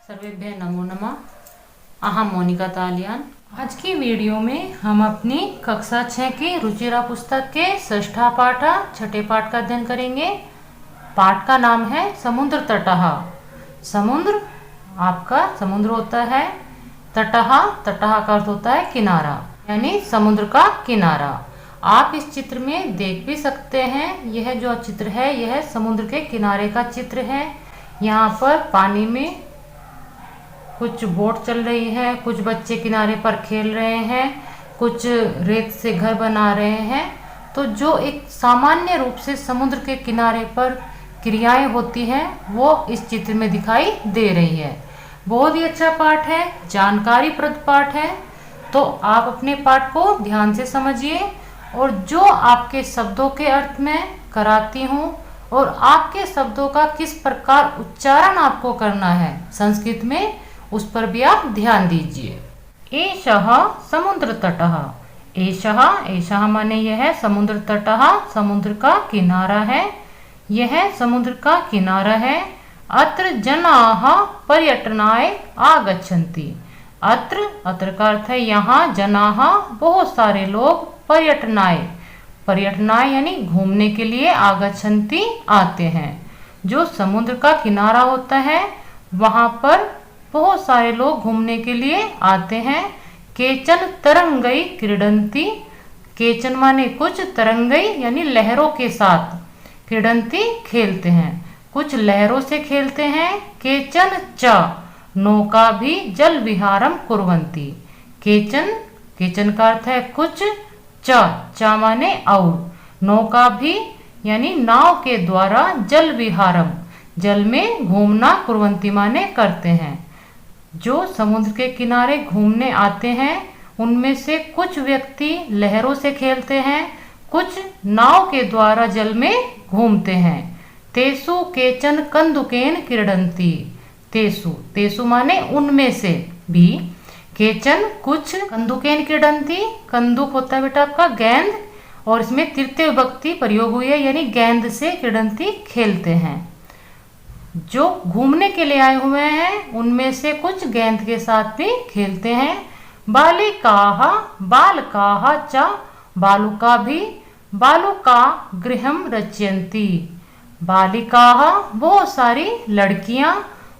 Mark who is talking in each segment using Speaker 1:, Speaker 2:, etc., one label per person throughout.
Speaker 1: सर्वेभ्यः नमो नमः। अहम मोनिका तालियान। आज की वीडियो में हम अपनी कक्षा 6 की रुचिरा पुस्तक के षष्ठा पाठ छठे पाठ का अध्ययन करेंगे। पाठ का नाम है समुद्र तटः। समुद्र आपका समुद्र होता है, तटः तटः का अर्थ होता है किनारा, यानी समुद्र का किनारा। आप इस चित्र में देख भी सकते हैं, यह जो चित्र है यह समुद्र के किनारे का चित्र है। यहाँ पर पानी में कुछ बोट चल रही है, कुछ बच्चे किनारे पर खेल रहे हैं, कुछ रेत से घर बना रहे हैं। तो जो एक सामान्य रूप से समुद्र के किनारे पर क्रियाएं होती हैं वो इस चित्र में दिखाई दे रही है। बहुत ही अच्छा पाठ है, जानकारीप्रद पाठ है। तो आप अपने पाठ को ध्यान से समझिए और जो आपके शब्दों के अर्थ में कराती हूँ और आपके शब्दों का किस प्रकार उच्चारण आपको करना है संस्कृत में, उस पर भी आप ध्यान दीजिए। एषः समुद्र तटः। एषः एषः माने यह समुद्र तटः, समुद्र का किनारा है। यह समुद्र का किनारा है। अत्र जनाः पर्यटनाय आगच्छन्ति। अत्र का अर्थ है यहाँ, जनाः बहुत सारे लोग, पर्यटनाय पर्यटनाय यानी घूमने के लिए, आगच्छन्ति आते हैं। जो समुद्र का किनारा होता है वहाँ पर बहुत सारे लोग घूमने के लिए आते हैं। केचन तरंगई क्रीडंती। केचन माने कुछ, तरंगई यानी लहरों के साथ, क्रीडंती खेलते हैं, कुछ लहरों से खेलते हैं। केचन च नौका भी जल विहारम कुर्वन्ति। केचन का अर्थ है कुछ, च माने और, नौका भी यानी नाव के द्वारा, जल विहारम जल में घूमना, कुर्वन्ति माने करते हैं। जो समुद्र के किनारे घूमने आते हैं उनमें से कुछ व्यक्ति लहरों से खेलते हैं, कुछ नाव के द्वारा जल में घूमते हैं। तेसु केचन कंदुकेन क्रीडन्ति। तेसु माने उनमें से भी, केचन कुछ, कंदुकेन क्रीडन्ति कंदुक होता है बेटा आपका गेंद, और इसमें तृतीय विभक्ति प्रयोग हुई है यानी गेंद से क्रीडन्ति खेलते हैं। जो घूमने के लिए आए हुए हैं उनमें से कुछ गेंद के साथ भी खेलते हैं। बालिकाः बालकाः च। बालुका भी, बालुका गृहं रचयन्ति। बालिकाः बहुत सारी लड़कियां,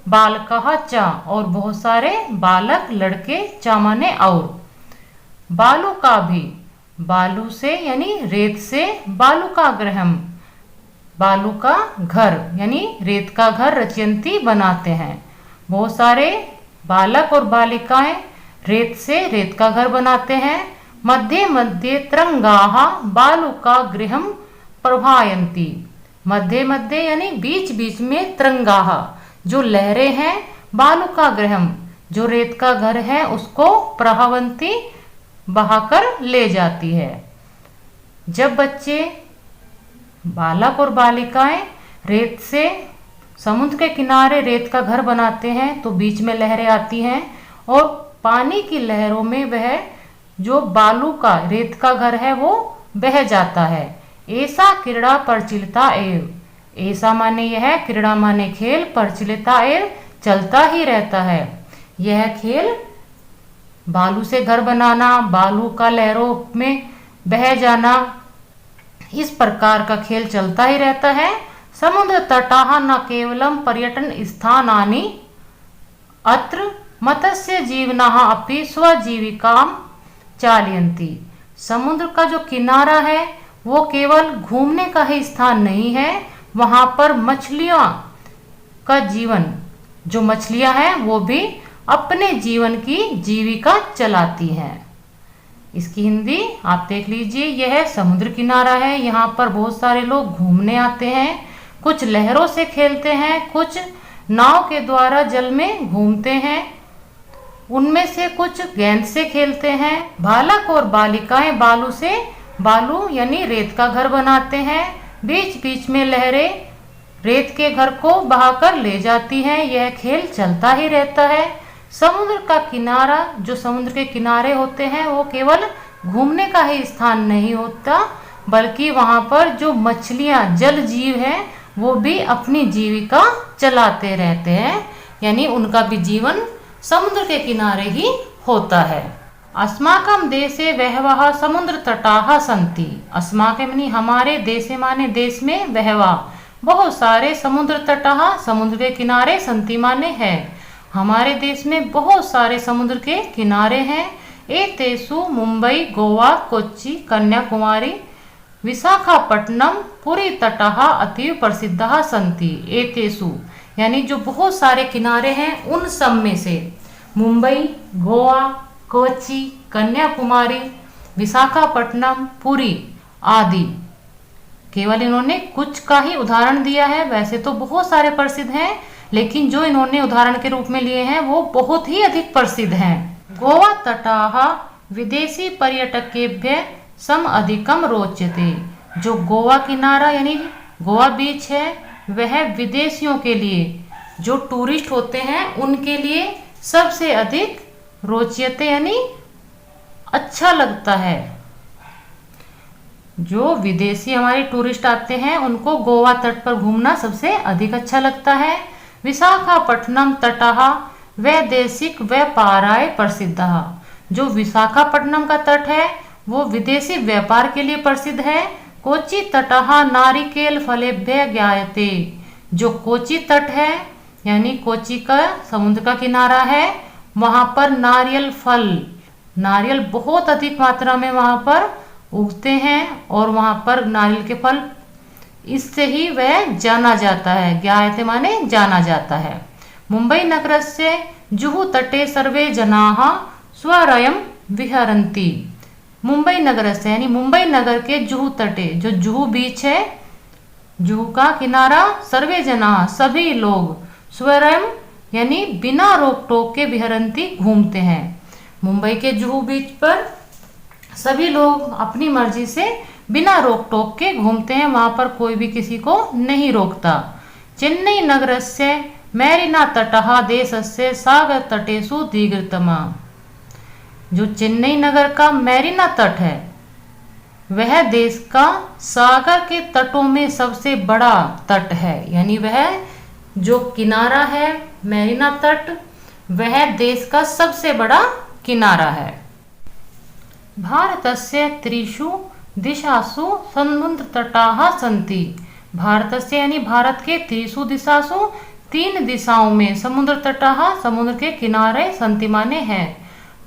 Speaker 1: बालकाः च और बहुत सारे बालक लड़के, च माने और। बालुका भी, बालू से यानी रेत से, बालुका गृहम बालू का घर यानी रेत का घर, रचयन्ति बनाते हैं। बहुत सारे बालक और बालिकाएं रेत से रेत का घर बनाते हैं। मध्ये मध्ये तरंगाः बालुका गृहं प्रभायन्ति। मध्ये मध्ये यानी बीच बीच में, तरंगाः जो लहरें हैं, बालुका गृहम जो रेत का घर है उसको, प्रभावन्ति बहाकर ले जाती है। जब बच्चे बालक और बालिकाएं रेत से समुद्र के किनारे रेत का घर बनाते हैं तो बीच में लहरें आती हैं और पानी की लहरों में वह जो बालू का रेत का घर है वो बह जाता है। ऐसा क्रीड़ा प्रचलिता एव। ऐसा माने यह, क्रीड़ा माने खेल, प्रचलिता एव चलता ही रहता है। यह खेल बालू से घर बनाना, बालू का लहरों में बह जाना, इस प्रकार का खेल चलता ही रहता है। समुद्र तटाः न केवलम पर्यटन स्थानानि, अत्र मत्स्य जीवनाः अपि स्वजीविकां चालयन्ति। समुद्र का जो किनारा है वो केवल घूमने का ही स्थान नहीं है, वहां पर मछलियां का जीवन, जो मछलियां हैं वो भी अपने जीवन की जीविका चलाती हैं। इसकी हिंदी आप देख लीजिए। यह समुद्र किनारा है, यहाँ पर बहुत सारे लोग घूमने आते हैं, कुछ लहरों से खेलते हैं, कुछ नाव के द्वारा जल में घूमते हैं, उनमें से कुछ गेंद से खेलते हैं। बालक और बालिकाएं बालू यानी रेत का घर बनाते हैं। बीच बीच में लहरें रेत के घर को बहाकर ले जाती हैं। यह खेल चलता ही रहता है। समुद्र का किनारा, जो समुद्र के किनारे होते हैं वो केवल घूमने का ही स्थान नहीं होता, बल्कि वहाँ पर जो मछलियाँ, जल जीव हैं वो भी अपनी जीविका चलाते रहते हैं। यानी उनका भी जीवन समुद्र के किनारे ही होता है। अस्माकं देशे बहवः समुद्र तटाः सन्ति। अस्माकं यानी हमारे देशे माने देश में, बहवः बहुत सारे, समुद्र तटः समुद्र के किनारे, सन्ति माने है, हमारे देश में बहुत सारे समुद्र के किनारे हैं। एतेषु मुंबई, गोवा, कोच्चि, कन्याकुमारी, विशाखापट्टनम, पुरी तटः अतीव प्रसिद्धः सन्ति। एतेषु यानी जो बहुत सारे किनारे हैं उन सब में से मुंबई, गोवा, कोच्चि, कन्याकुमारी, विशाखापट्टनम, पुरी आदि, केवल इन्होंने कुछ का ही उदाहरण दिया है, वैसे तो बहुत सारे प्रसिद्ध हैं, लेकिन जो इन्होंने उदाहरण के रूप में लिए हैं वो बहुत ही अधिक प्रसिद्ध हैं। गोवा तटाः विदेशी पर्यटकेभ्यः सम अधिकम रोचते। जो गोवा किनारा यानी गोवा बीच है वह विदेशियों के लिए, जो टूरिस्ट होते हैं उनके लिए सबसे अधिक रोचते यानी अच्छा लगता है। जो विदेशी हमारे टूरिस्ट आते हैं उनको गोवा तट पर घूमना सबसे अधिक अच्छा लगता है। विशाखापट्टनम तटः वैदेशिक व्यापाराय प्रसिद्धः। जो विशाखापट्टनम का तट है वो विदेशी व्यापार के लिए प्रसिद्ध है। कोच्चि तटः नारिकेल फलेभ्यः ज्ञायते। जो कोच्चि तट है यानी कोच्चि का समुद्र का किनारा है, वहाँ पर नारियल फल, नारियल बहुत अधिक मात्रा में वहाँ पर उगते हैं और वहाँ पर नारियल के फल, इससे ही वह जाना जाता है। ज्ञायते माने जाना जाता है। मुंबई नगरस्य जुहू तटे सर्वे जनाः स्वरयं विहरन्ति। मुंबई नगर से यानी मुंबई नगर के जुहू तटे, जो जुहू बीच है, जुहू का किनारा, सर्वे जना सभी लोग, स्वरयं यानी बिना रोक टोक के, विहरन्ति घूमते हैं। मुंबई के जुहू बीच पर सभी लोग अपनी मर्जी से बिना रोक टोक के घूमते हैं, वहां पर कोई भी किसी को नहीं रोकता। चेन्नई नगरस्य मैरीना तटः देशस्य सागर तटेषु दीर्घतमः। जो चेन्नई नगर का मैरीना तट है वह देश का सागर के तटों में सबसे बड़ा तट है, यानी वह जो किनारा है मैरीना तट वह देश का सबसे बड़ा किनारा है। भारतस्य त्रिषु दिशासु समुद्र तटाः सन्ति। भारतस्य यानी भारत के त्रिषु दिशासु, 3 दिशाओं में, समुद्र तटाः समुद्र के किनारे, सन्ति माने है।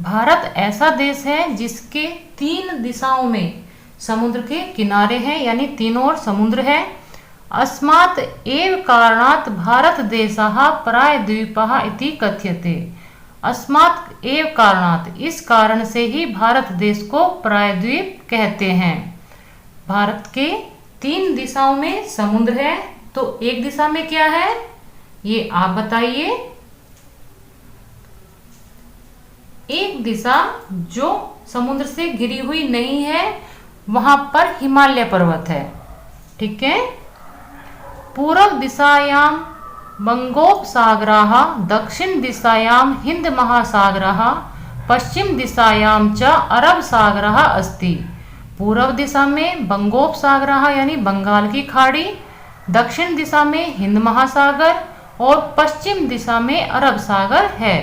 Speaker 1: भारत ऐसा देश है जिसके 3 दिशाओं में समुद्र के किनारे हैं, यानी तीनों ओर समुद्र है। अस्मात् एव कारणात् भारत देशः प्रायद्वीपः इति कथ्यते। अस्मात् एव कारणात्, इस कारण से ही भारत देश को प्रायद्वीप कहते हैं। भारत के 3 दिशाओं में समुद्र है, तो एक दिशा में क्या है ये आप बताइए। एक दिशा जो समुद्र से घिरी हुई नहीं है वहां पर हिमालय पर्वत है, ठीक है। पूर्व दिशायां बंगोपसागरः, दक्षिण दिशायां हिंद महासागरः, पश्चिम दिशायां च अरब सागरः अस्ति। पूर्व दिशा में बंगोपसागरः यानी बंगाल की खाड़ी, दक्षिण दिशा में हिंद महासागर और पश्चिम दिशा में अरब सागर है।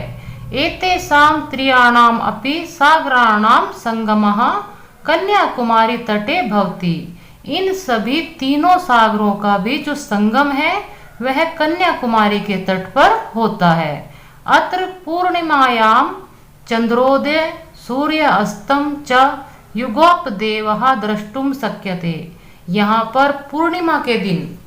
Speaker 1: एतेषां त्रयाणाम् अपि सागराणां संगमः कन्याकुमारी तटे भवति। इन सभी तीनों सागरों का भी जो संगम है वह कन्याकुमारी के तट पर होता है। अत्र पूर्णिमायां चंद्रोदय सूर्य अस्तम च युगोपदेवः द्रष्टुम शक्यते। यहाँ पर पूर्णिमा के दिन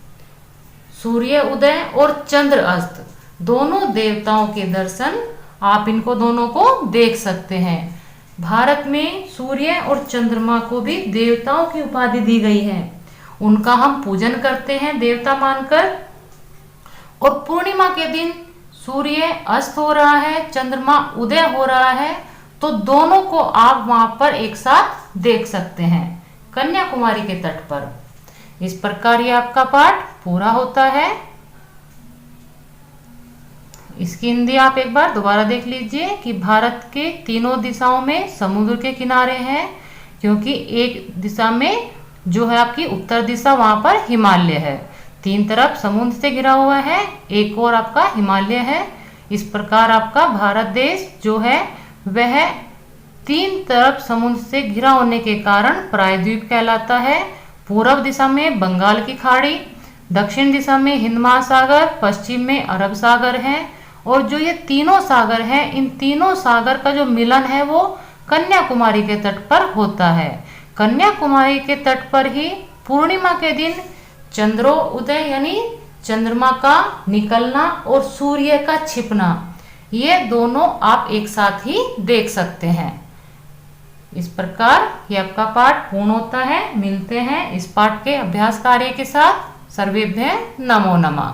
Speaker 1: सूर्य उदय और चंद्र अस्त दोनों देवताओं के दर्शन आप इनको दोनों को देख सकते हैं। भारत में सूर्य और चंद्रमा को भी देवताओं की उपाधि दी गई है, उनका हम पूजन करते हैं देवता मानकर। और पूर्णिमा के दिन सूर्य अस्त हो रहा है, चंद्रमा उदय हो रहा है, तो दोनों को आप वहां पर एक साथ देख सकते हैं कन्याकुमारी के तट पर। इस प्रकार ये आपका पाठ पूरा होता है। इसकी हिंदी आप एक बार दोबारा देख लीजिए कि भारत के तीनों दिशाओं में समुद्र के किनारे हैं, क्योंकि एक दिशा में जो है आपकी उत्तर दिशा वहां पर हिमालय है, 3 तरफ समुद्र से घिरा हुआ है, एक और आपका हिमालय है। इस प्रकार आपका भारत देश जो है वह 3 तरफ समुद्र से घिरा होने के कारण प्रायद्वीप कहलाता है। पूर्व दिशा में बंगाल की खाड़ी, दक्षिण दिशा में हिंद महासागर, पश्चिम में अरब सागर है। और जो ये तीनों सागर हैं, इन तीनों सागर का जो मिलन है वो कन्याकुमारी के तट पर होता है। कन्याकुमारी के तट पर ही पूर्णिमा के दिन चंद्रोदय यानी चंद्रमा का निकलना और सूर्य का छिपना, ये दोनों आप एक साथ ही देख सकते हैं। इस प्रकार ये आपका पाठ पूर्ण होता है। मिलते हैं इस पाठ के अभ्यास कार्य के साथ। सर्वेभ्यः नमो नमः।